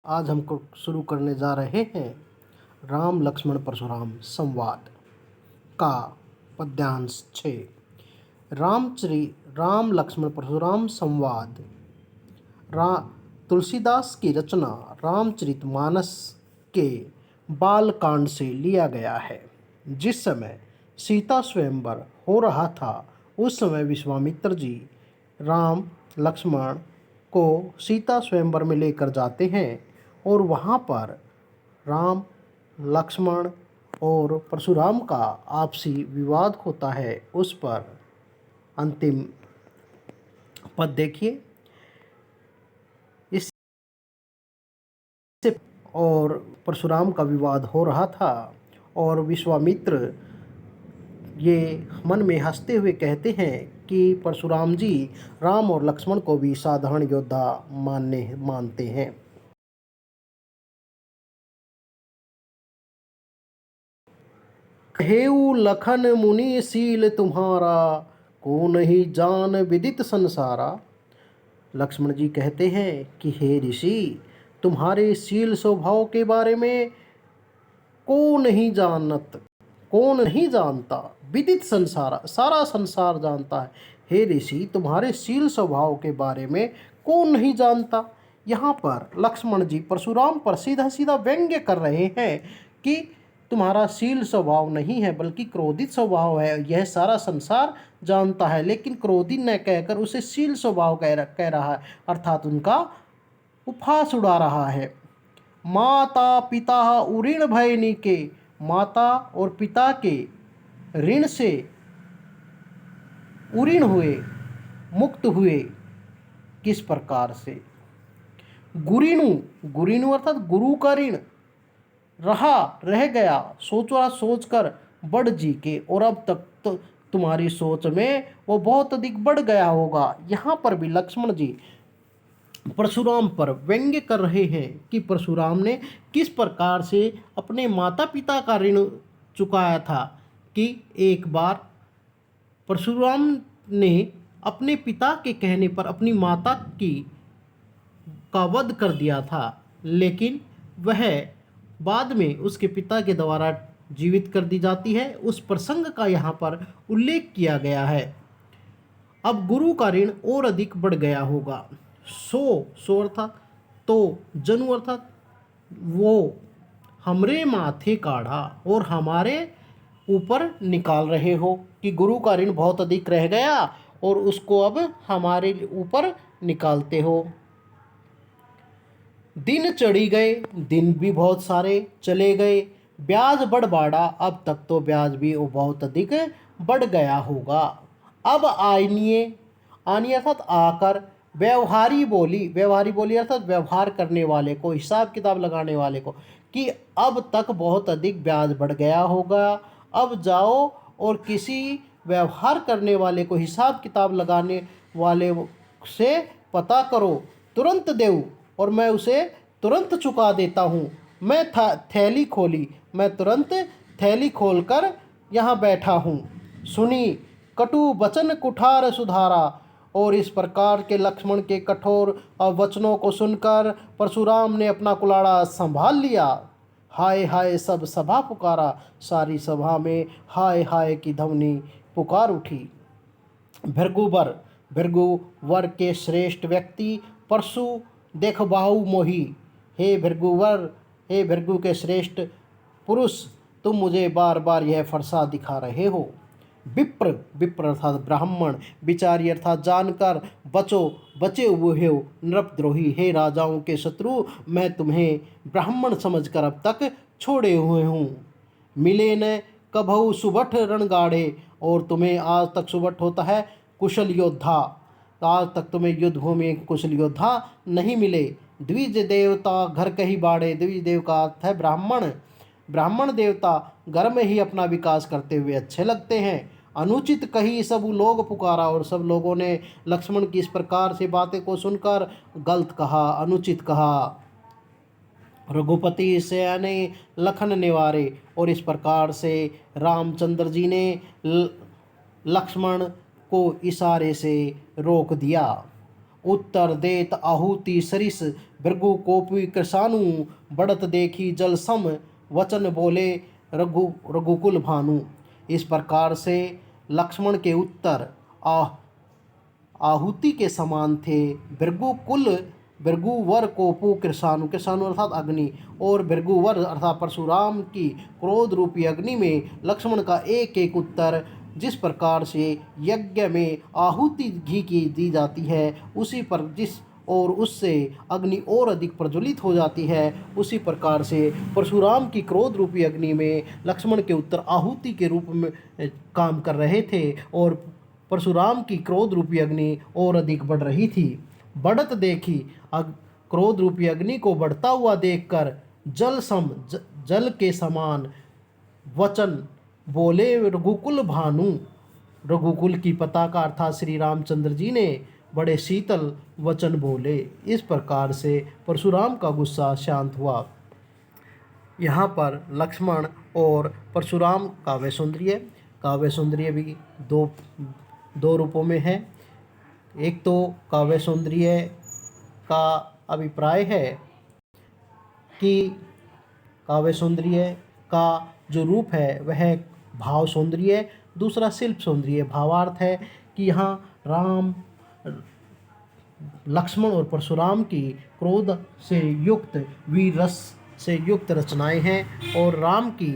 आज हम शुरू करने जा रहे हैं राम लक्ष्मण परशुराम संवाद का पद्यांश 6। राम लक्ष्मण परशुराम संवाद तुलसीदास की रचना रामचरितमानस के बालकांड से लिया गया है। जिस समय सीता स्वयंवर हो रहा था उस समय विश्वामित्र जी राम लक्ष्मण को सीता स्वयंवर में लेकर जाते हैं और वहाँ पर राम लक्ष्मण और परशुराम का आपसी विवाद होता है। उस पर अंतिम पद देखिए। इससे और परशुराम का विवाद हो रहा था और विश्वामित्र ये मन में हंसते हुए कहते हैं कि परशुराम जी राम और लक्ष्मण को भी साधारण योद्धा मानते हैं। कहेऊ लखन मुनि शील तुम्हारा, को नहीं जान विदित संसारा। लक्ष्मण जी कहते हैं कि हे ऋषि, तुम्हारे शील स्वभाव के बारे में कौन नहीं जानता, विदित संसार, सारा संसार जानता है। हे ऋषि, तुम्हारे शील स्वभाव के बारे में कौन नहीं जानता। यहाँ पर लक्ष्मण जी परशुराम पर सीधा सीधा व्यंग्य कर रहे हैं कि तुम्हारा शील स्वभाव नहीं है बल्कि क्रोधित स्वभाव है, यह सारा संसार जानता है। लेकिन क्रोधित न कहकर उसे शील स्वभाव कह रहा है, अर्थात उनका उपहास उड़ा रहा है। माता पिता उऋण भय नीके, माता और पिता के ऋण से उऋण हुए, मुक्त हुए। किस प्रकार से? गुरीणु अर्थात गुरु का ऋण रह गया, सोचकर बढ़ जी के, और अब तक तो तुम्हारी सोच में वो बहुत अधिक बढ़ गया होगा। यहाँ पर भी लक्ष्मण जी परशुराम पर व्यंग्य कर रहे हैं कि परशुराम ने किस प्रकार से अपने माता पिता का ऋण चुकाया था। कि एक बार परशुराम ने अपने पिता के कहने पर अपनी माता का वध कर दिया था, लेकिन वह बाद में उसके पिता के द्वारा जीवित कर दी जाती है। उस प्रसंग का यहाँ पर उल्लेख किया गया है। अब गुरु का ऋण और अधिक बढ़ गया होगा। सो अर्थात तो, जनु अर्थात वो हमरे माथे काढ़ा, और हमारे ऊपर निकाल रहे हो कि गुरु का ऋण बहुत अधिक रह गया और उसको अब हमारे ऊपर निकालते हो। दिन चढ़ी गए, दिन भी बहुत सारे चले गए। ब्याज बढ़ बाड़ा, अब तक तो ब्याज भी बहुत अधिक बढ़ गया होगा। अब आनिए अर्थात आकर, व्यवहारी बोली अर्थात व्यवहार करने वाले को, हिसाब किताब लगाने वाले को, कि अब तक बहुत अधिक ब्याज बढ़ गया होगा। अब जाओ और किसी व्यवहार करने वाले को, हिसाब किताब लगाने वाले से पता करो, तुरंत देऊ और मैं उसे तुरंत चुका देता हूँ। मैं थैली खोली, मैं तुरंत थैली खोलकर यहाँ बैठा हूँ। सुनी कटु वचन कुठार सुधारा, और इस प्रकार के लक्ष्मण के कठोर वचनों को सुनकर परशुराम ने अपना कुलाड़ा संभाल लिया। हाय हाय सब सभा पुकारा, सारी सभा में हाय हाय की ध्वनि पुकार उठी। भृगुवर के श्रेष्ठ व्यक्ति परशु देख बाहु मोही। हे भृगु के श्रेष्ठ पुरुष, तुम मुझे बार बार यह फरसा दिखा रहे हो। विप्र अर्थात ब्राह्मण, विचारी अर्थात जानकर बचे हुए हो। नृपद्रोही, हे राजाओं के शत्रु, मैं तुम्हें ब्राह्मण समझकर अब तक छोड़े हुए हूँ। मिले न कभऊ सुबठ रणगाढ़े, और तुम्हें आज तक सुबठ होता है कुशल योद्धा, आज तक तुम्हें युद्ध भूमि कुशल योद्धा नहीं मिले। द्विज देवता घर कहीं बाड़े, द्विज देव का अर्थ है ब्राह्मण देवता घर में ही अपना विकास करते हुए अच्छे लगते हैं। अनुचित कही सब लोग पुकारा, और सब लोगों ने लक्ष्मण की इस प्रकार से बातें को सुनकर गलत कहा, अनुचित कहा। रघुपति सयाने लखन निवारे, और इस प्रकार से रामचंद्र जी ने लक्ष्मण को इशारे से रोक दिया। उत्तर देत आहुति सरिस भृगु कोपी कृषाणु बढ़त देखी जल सम वचन बोले रघुकुल भानु। इस प्रकार से लक्ष्मण के उत्तर आहुति के समान थे। भृगुवर कोपु कृषाणु, कृषाणु अर्थात अग्नि, और भृगुवर अर्थात परशुराम की क्रोध रूपी अग्नि में लक्ष्मण का एक एक उत्तर जिस प्रकार से यज्ञ में आहुति घी की दी जाती है उसी पर और उससे अग्नि और अधिक प्रज्वलित हो जाती है, उसी प्रकार से परशुराम की क्रोध रूपी अग्नि में लक्ष्मण के उत्तर आहुति के रूप में काम कर रहे थे और परशुराम की क्रोध रूपी अग्नि और अधिक बढ़ रही थी। बढ़त देखी, क्रोध रूपी अग्नि को बढ़ता हुआ देखकर जल के समान वचन बोले रघुकुल भानु। रघुकुल की पताका अर्थात श्री रामचंद्र जी ने बड़े शीतल वचन बोले। इस प्रकार से परशुराम का गुस्सा शांत हुआ। यहाँ पर लक्ष्मण और परशुराम काव्य सौंदर्य भी दो रूपों में है। एक तो काव्य सौंदर्य का अभिप्राय है कि काव्य सौंदर्य का जो रूप है वह भाव सौंदर्य, दूसरा शिल्प सौंदर्य। भावार्थ है कि यहाँ राम, लक्ष्मण और परशुराम की क्रोध से युक्त वीर रस से युक्त रचनाएं हैं और राम की